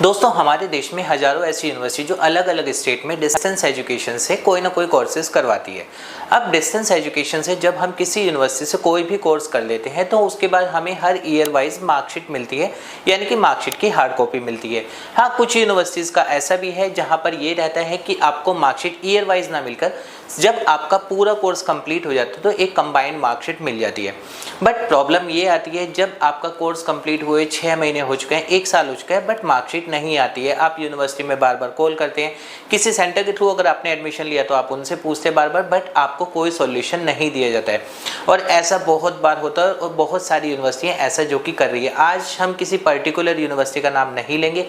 दोस्तों हमारे देश में हजारों ऐसी यूनिवर्सिटी जो अलग अलग स्टेट में डिस्टेंस एजुकेशन से कोई ना कोई कोर्सेज करवाती है। अब डिस्टेंस एजुकेशन से जब हम किसी यूनिवर्सिटी से कोई भी कोर्स कर लेते हैं तो उसके बाद हमें हर ईयर वाइज मार्कशीट मिलती है, यानी कि मार्कशीट की हार्ड कॉपी मिलती है। हाँ, कुछ यूनिवर्सिटीज़ का ऐसा भी है जहाँ पर ये रहता है कि आपको मार्कशीट ईयर वाइज ना मिलकर जब आपका पूरा कोर्स कंप्लीट हो जाता है तो एक कंबाइंड मार्कशीट मिल जाती है। बट प्रॉब्लम ये आती है जब आपका कोर्स कंप्लीट हुए 6 महीने हो चुके हैं, 1 साल हो चुका है, बट मार्कशीट नहीं आती है। आप यूनिवर्सिटी में बार बार कॉल करते हैं, किसी सेंटर के थ्रू अगर आपने एडमिशन लिया तो आप उनसे पूछते हैं बार बार, बट आपको कोई सॉल्यूशन नहीं दिया जाता है। और ऐसा बहुत बार होता है और बहुत सारी यूनिवर्सिटियाँ ऐसा जो कि कर रही है। आज हम किसी पर्टिकुलर यूनिवर्सिटी का नाम नहीं लेंगे।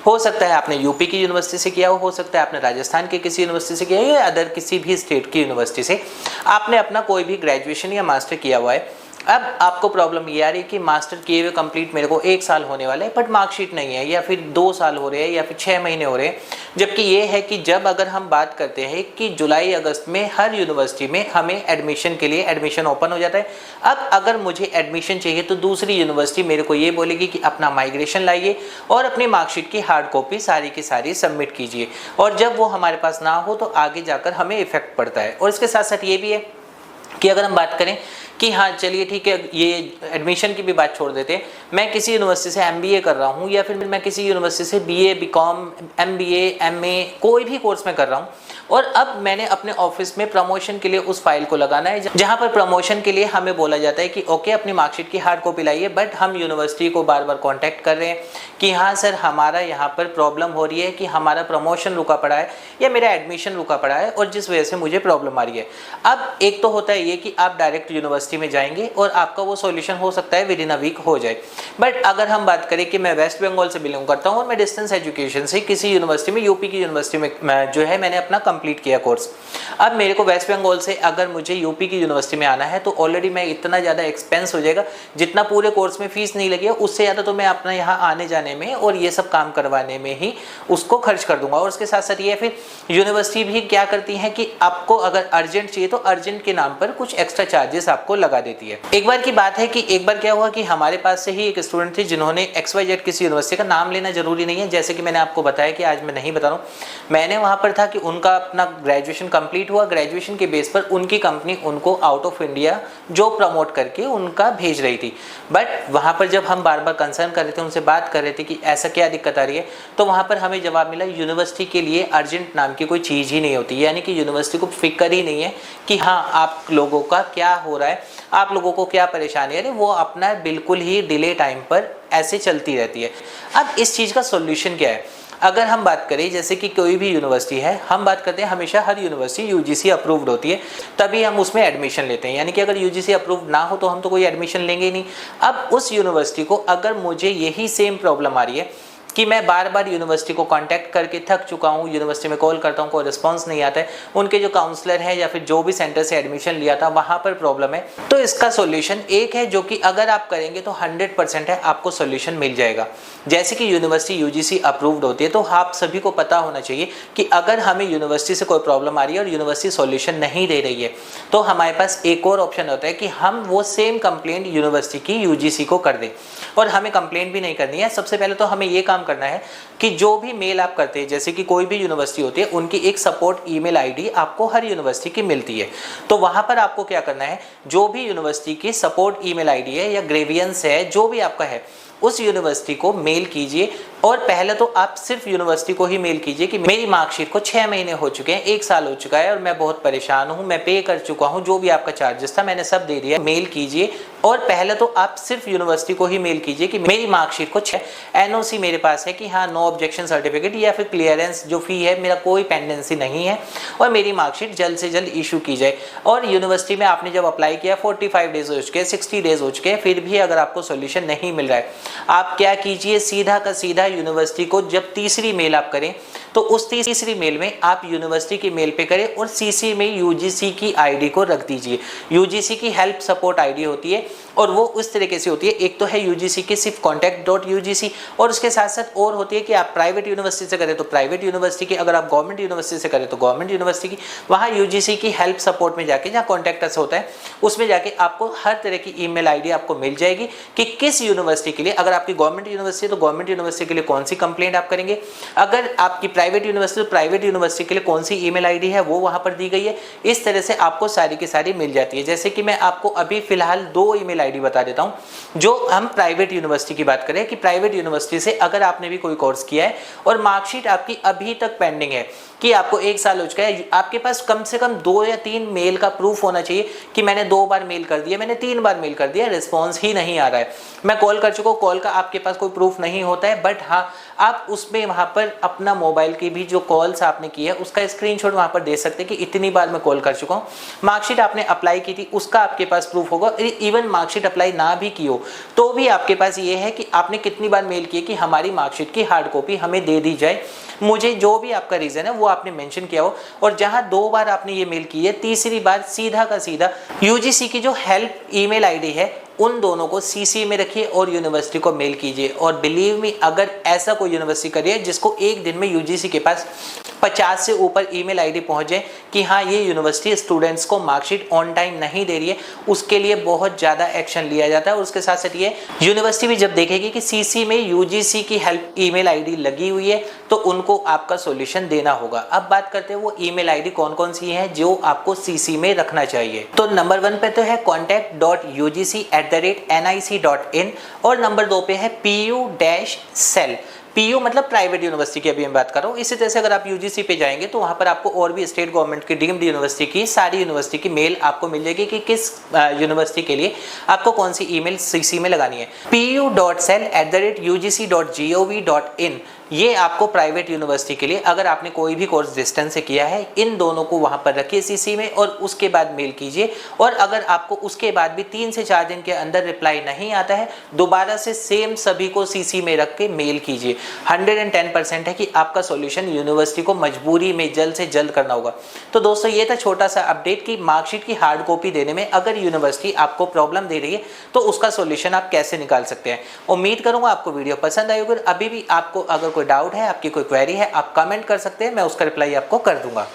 हो सकता है आपने यूपी की यूनिवर्सिटी से किया हो सकता है आपने राजस्थान के किसी यूनिवर्सिटी से किया हो, या अदर किसी भी स्टेट की यूनिवर्सिटी से आपने अपना कोई भी ग्रेजुएशन या मास्टर किया हुआ है। अब आपको प्रॉब्लम ये आ रही है कि मास्टर किए हुए कंप्लीट मेरे को 1 साल होने वाला है बट मार्कशीट नहीं है, या फिर 2 साल हो रहे हैं, या फिर 6 महीने हो रहे हैं। जबकि ये है कि जब अगर हम बात करते हैं कि जुलाई अगस्त में हर यूनिवर्सिटी में हमें एडमिशन के लिए एडमिशन ओपन हो जाता है। अब अगर मुझे एडमिशन चाहिए तो दूसरी यूनिवर्सिटी मेरे को ये बोलेगी कि अपना माइग्रेशन लाइए और अपनी मार्कशीट की हार्ड कॉपी सारी की सारी सबमिट कीजिए, और जब वो हमारे पास ना हो तो आगे जाकर हमें इफेक्ट पड़ता है। और इसके साथ साथ ये भी है कि अगर हम बात करें कि हाँ चलिए ठीक है, ये एडमिशन की भी बात छोड़ देते हैं, मैं किसी यूनिवर्सिटी से एमबीए कर रहा हूँ या फिर मैं किसी यूनिवर्सिटी से बीए, बीकॉम, एमबीए, एमए कोई भी कोर्स में कर रहा हूँ, और अब मैंने अपने ऑफिस में प्रमोशन के लिए उस फाइल को लगाना है जहाँ पर प्रमोशन के लिए हमें बोला जाता है कि ओके अपनी मार्कशीट की हार्ड कॉपी लाइए। बट हम यूनिवर्सिटी को बार बार कॉन्टैक्ट कर रहे हैं कि हाँ सर हमारा यहाँ पर प्रॉब्लम हो रही है कि हमारा प्रमोशन रुका पड़ा है या मेरा एडमिशन रुका पड़ा है और जिस वजह से मुझे प्रॉब्लम आ रही है। अब एक तो होता है ये कि आप डायरेक्ट यूनिवर्सिटी में जाएंगे और आपका वो सॉल्यूशन हो सकता है विद इन अ वीक हो जाए। बट अगर हम बात करें कि मैं वेस्ट बंगाल से बिलोंग करता हूँ और मैं डिस्टेंस एजुकेशन से किसी यूनिवर्सिटी में, यूपी की यूनिवर्सिटी में जो है मैंने अपना कंप्लीट किया कोर्स। अब मेरे को वेस्ट बंगाल से अगर मुझे यूपी की यूनिवर्सिटी में आना है तो ऑलरेडी मैं इतना ज़्यादा एक्सपेंस हो जाएगा, जितना पूरे कोर्स में फीस नहीं लगी है उससे ज़्यादा तो मैं अपना यहाँ आने जाने में और ये सब काम करवाने में ही उसको खर्च कर दूंगा। और उसके साथ साथ ये फिर यूनिवर्सिटी भी क्या करती है कि आपको अगर अर्जेंट चाहिए तो अर्जेंट के नाम पर कुछ एक्स्ट्रा चार्जेस आपको लगा देती है। एक बार की बात है कि एक बार क्या हुआ कि हमारे पास से ही एक स्टूडेंट थी जिन्होंने XYZ किसी यूनिवर्सिटी का नाम लेना जरूरी नहीं है, जैसे कि मैंने आपको बताया कि आज मैं नहीं बता रहा हूँ। मैंने वहाँ पर था कि उनका अपना ग्रेजुएशन कंप्लीट हुआ, ग्रेजुएशन के बेस पर उनकी कंपनी उनको आउट ऑफ इंडिया जो प्रमोट करके उनका भेज रही थी। बट वहाँ पर जब हम बार बार कंसर्न कर रहे थे, उनसे बात कर रहे थे कि ऐसा क्या दिक्कत आ रही है, तो वहाँ पर हमें जवाब मिला यूनिवर्सिटी के लिए अर्जेंट नाम की कोई चीज़ ही नहीं होती, यानी कि यूनिवर्सिटी को फिक्र ही नहीं है कि हाँ आप लोगों का क्या हो रहा है, आप लोगों को क्या परेशानी है, वो अपना बिल्कुल ही डिले टाइम पर ऐसे चलती रहती है। अब इस चीज़ का सॉल्यूशन क्या है? अगर हम बात करें जैसे कि कोई भी यूनिवर्सिटी है, हम बात करते हैं हमेशा हर यूनिवर्सिटी यूजीसी अप्रूव्ड होती है तभी हम उसमें एडमिशन लेते हैं, यानी कि अगर यूजीसी अप्रूव्ड ना हो तो हम तो कोई एडमिशन लेंगे ही नहीं। अब उस यूनिवर्सिटी को अगर मुझे यही सेम प्रॉब्लम आ रही है कि मैं बार बार यूनिवर्सिटी को कांटेक्ट करके थक चुका हूँ, यूनिवर्सिटी में कॉल करता हूँ कोई रिस्पांस नहीं आता है, उनके जो काउंसलर हैं या फिर जो भी सेंटर से एडमिशन लिया था वहाँ पर प्रॉब्लम है, तो इसका सॉल्यूशन एक है जो कि अगर आप करेंगे तो 100% है आपको सॉल्यूशन मिल जाएगा। जैसे कि यूनिवर्सिटी यूजीसी अप्रूव्ड होती है तो आप सभी को पता होना चाहिए कि अगर हमें यूनिवर्सिटी से कोई प्रॉब्लम आ रही है और यूनिवर्सिटी सॉल्यूशन नहीं दे रही है तो हमारे पास एक और ऑप्शन होता है कि हम वो सेम कंप्लेंट यूनिवर्सिटी की यूजीसी को कर दें। और हमें कंप्लेंट भी नहीं करनी है, सबसे पहले तो हमें ये काम करना है कि जो भी मेल आप करते हैं, जैसे कि कोई भी यूनिवर्सिटी होती है उनकी एक सपोर्ट ईमेल आईडी आपको हर यूनिवर्सिटी की मिलती है। तो वहां पर आपको क्या करना है, जो भी यूनिवर्सिटी की सपोर्ट ईमेल आईडी है या ग्रेवियंस है जो भी आपका है उस यूनिवर्सिटी को मेल कीजिए। और पहले तो आप सिर्फ यूनिवर्सिटी को ही मेल कीजिए कि मेरी मार्कशीट को 6 महीने हो चुके हैं, 1 साल हो चुका है और मैं बहुत परेशान हूं, मैं पे कर चुका हूं, जो भी आपका चार्जेस था मैंने सब दे दिया। मेल कीजिए और पहले तो आप सिर्फ यूनिवर्सिटी को ही मेल कीजिए कि मेरी मार्कशीट को एनओसी मेरे पास है कि हाँ नो ऑब्जेक्शन सर्टिफिकेट या फिर क्लियरेंस जो फी है मेरा कोई पेंडेंसी नहीं है और मेरी मार्कशीट जल्द से जल्द इशू की जाए। और यूनिवर्सिटी में आपने जब अप्लाई किया 45 डेज हो चुके, 60 डेज हो चुके, फिर भी अगर आपको सोल्यूशन नहीं मिल रहा है, आप क्या कीजिए, सीधा का सीधा यूनिवर्सिटी को जब तीसरी मेल आप करें तो उस तीसरी मेल में आप यूनिवर्सिटी की मेल पे करें और सीसी में यूजीसी की आईडी को रख दीजिए। यूजीसी की हेल्प सपोर्ट आईडी होती है और वो उस तरीके से होती है, एक तो है यूजीसी की सिर्फ contact.ugc और उसके साथ साथ और होती है कि आप प्राइवेट यूनिवर्सिटी से करें तो प्राइवेट यूनिवर्सिटी की, अगर आप गवर्नमेंट यूनिवर्सिटी से करें तो गवर्नमेंट यूनिवर्सिटी की, वहाँ यूजीसी की हेल्प सपोर्ट में जाके जहाँ कॉन्टैक्ट अस होता है उसमें जाके आपको हर तरह की ईमेल आईडी आपको मिल जाएगी कि किस यूनिवर्सिटी के लिए, अगर आपकी गवर्नमेंट यूनिवर्सिटी तो गवर्नमेंट यूनिवर्सिटी के लिए कौन सी कंप्लेंट आप करेंगे, अगर आपकी प्राइवेट यूनिवर्सिटी तो प्राइवेट यूनिवर्सिटी के लिए कौन सी ईमेल आईडी है वो वहाँ पर दी गई है। इस तरह से आपको सारी की सारी मिल जाती है। जैसे कि मैं आपको अभी फिलहाल 2 ईमेल आईडी बता देता हूँ। जो हम प्राइवेट यूनिवर्सिटी की बात करें कि प्राइवेट यूनिवर्सिटी से अगर आपने भी कोई कोर्स किया है और मार्कशीट आपकी अभी तक पेंडिंग है कि आपको 1 साल हो चुका है, आपके पास कम से कम 2 या 3 मेल का प्रूफ होना चाहिए कि मैंने 2 बार मेल कर दिया, मैंने 3 बार मेल कर दिया, रिस्पॉन्स ही नहीं आ रहा है, मैं कॉल कर चुका हूँ, कॉल का आपके पास कोई प्रूफ नहीं होता है, बट हाँ आप उसमें वहाँ पर अपना मोबाइल की भी जो कॉल्स आपने की है उसका स्क्रीनशॉट वहाँ पर दे सकते हैं कि इतनी बार मैं कॉल कर चुका हूँ। मार्कशीट आपने अप्लाई की थी उसका आपके पास प्रूफ होगा। इवन मार्कशीट अप्लाई ना भी की हो तो भी आपके पास ये है कि आपने कितनी बार मेल किए कि हमारी मार्कशीट की हार्ड कॉपी हमें दे दी जाए, मुझे जो भी आपका रीजन है वो आपने मेंशन किया हो। और जहां 2 बार आपने ये मेल की है, तीसरी बार सीधा का सीधा यूजीसी की जो हेल्प ईमेल आईडी है उन दोनों को सीसी में रखिए और यूनिवर्सिटी को मेल कीजिए। और बिलीव मी, अगर ऐसा कोई यूनिवर्सिटी करिए जिसको एक दिन में यूजीसी के पास 50 से ऊपर ईमेल आईडी पहुंच जाए कि हाँ ये यूनिवर्सिटी स्टूडेंट्स को मार्कशीट ऑन टाइम नहीं दे रही है, उसके लिए बहुत ज़्यादा एक्शन लिया जाता है। और उसके साथ साथ ये यूनिवर्सिटी भी जब देखेगी कि सीसी में यूजीसी की हेल्प ईमेल आईडी लगी हुई है तो उनको आपका सॉल्यूशन देना होगा। अब बात करते हैं वो ईमेल आईडी कौन कौन सी है जो आपको सीसी में रखना चाहिए। तो नंबर 1 पे तो है contact.ugc@nic.in और नंबर 2 पे है PU-cell। पीयू मतलब प्राइवेट यूनिवर्सिटी की अभी मैं बात कर रहा हूँ। इसी तरह से अगर आप यूजीसी पे जाएंगे तो वहाँ पर आपको और भी स्टेट गवर्नमेंट की डीम्ड यूनिवर्सिटी की सारी यूनिवर्सिटी की मेल आपको मिल जाएगी कि किस यूनिवर्सिटी के लिए आपको कौन सी ईमेल सीसी में लगानी है। pu.cell@ugc.gov.in ये आपको प्राइवेट यूनिवर्सिटी के लिए, अगर आपने कोई भी कोर्स डिस्टेंस से किया है, इन दोनों को वहाँ पर रखिए सीसी में और उसके बाद मेल कीजिए। और अगर आपको उसके बाद भी 3 से 4 दिन के अंदर रिप्लाई नहीं आता है, दोबारा से सेम सभी को सीसी में रख के मेल कीजिए। 110% है कि आपका सॉल्यूशन यूनिवर्सिटी को मजबूरी में जल्द से जल्द करना होगा। तो दोस्तों ये था छोटा सा अपडेट कि मार्कशीट की हार्ड कॉपी देने में अगर यूनिवर्सिटी आपको प्रॉब्लम दे रही है तो उसका सॉल्यूशन आप कैसे निकाल सकते हैं। उम्मीद करूंगा आपको वीडियो पसंद आई होगी। अभी भी आपको अगर कोई डाउट है, आपकी कोई क्वेरी है, आप कमेंट कर सकते हैं, मैं उसका रिप्लाई आपको कर दूंगा।